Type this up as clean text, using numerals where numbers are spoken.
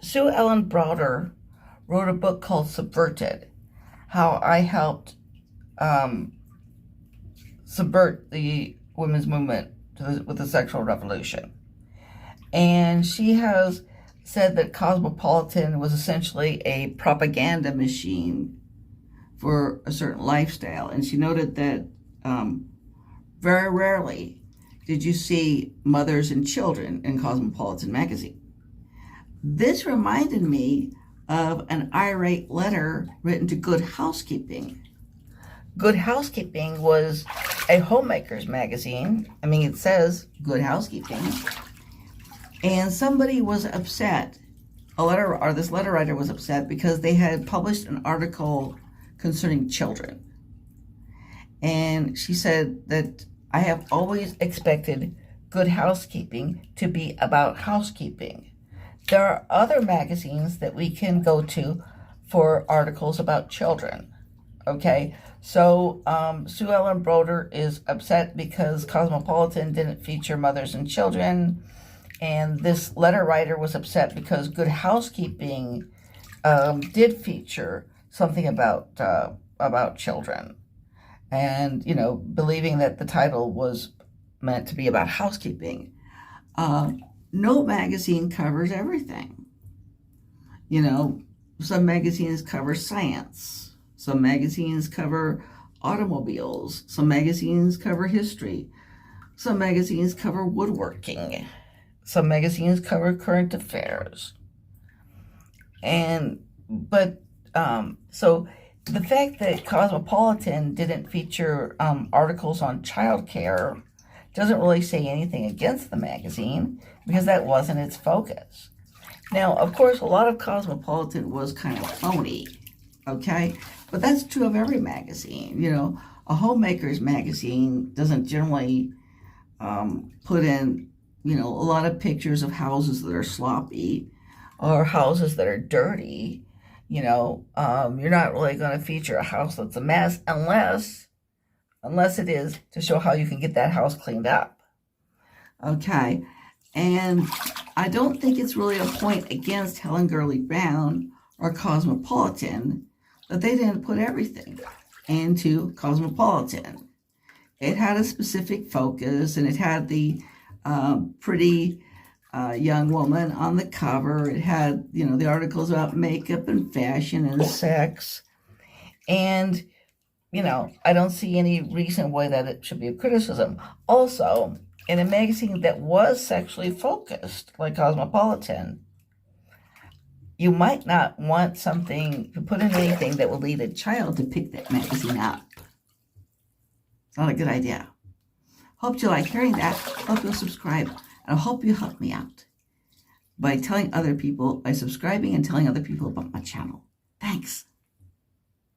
Sue Ellen Browder wrote a book called Subverted, how I helped um, subvert the women's movement with the sexual revolution. And she has said that Cosmopolitan was essentially a propaganda machine for a certain lifestyle. And she noted that very rarely did you see mothers and children in Cosmopolitan magazine. This reminded me of an irate letter written to Good Housekeeping. Good Housekeeping was a homemaker's magazine. I mean, it says Good Housekeeping. And somebody was upset. This letter writer was upset because they had published an article concerning children. And she said that I have always expected Good Housekeeping to be about housekeeping. There are other magazines that we can go to for articles about children. Okay, so Sue Ellen Browder is upset because Cosmopolitan didn't feature mothers and children, and this letter writer was upset because Good Housekeeping did feature something about children, and believing that the title was meant to be about housekeeping. No magazine covers everything. Some magazines cover science. Some magazines cover automobiles. Some magazines cover history. Some magazines cover woodworking. Some magazines cover current affairs. So the fact that Cosmopolitan didn't feature articles on childcare doesn't really say anything against the magazine, because that wasn't its focus. Now, of course, a lot of Cosmopolitan was kind of phony, okay? But that's true of every magazine. A homemaker's magazine doesn't generally put in, a lot of pictures of houses that are sloppy or houses that are dirty. You're not really going to feature a house that's a mess unless it is to show how you can get that house cleaned up. Okay, and I don't think it's really a point against Helen Gurley Brown or Cosmopolitan that they didn't put everything into Cosmopolitan. It had a specific focus, and it had the pretty young woman on the cover. It had, the articles about makeup and fashion and sex. And I don't see any reason why that it should be a criticism. Also, in a magazine that was sexually focused, like Cosmopolitan, you might not want something to put in anything that will lead a child to pick that magazine up. It's not a good idea. Hope you like hearing that. Hope you'll subscribe. And I hope you help me out by telling other people, by subscribing and telling other people about my channel. Thanks.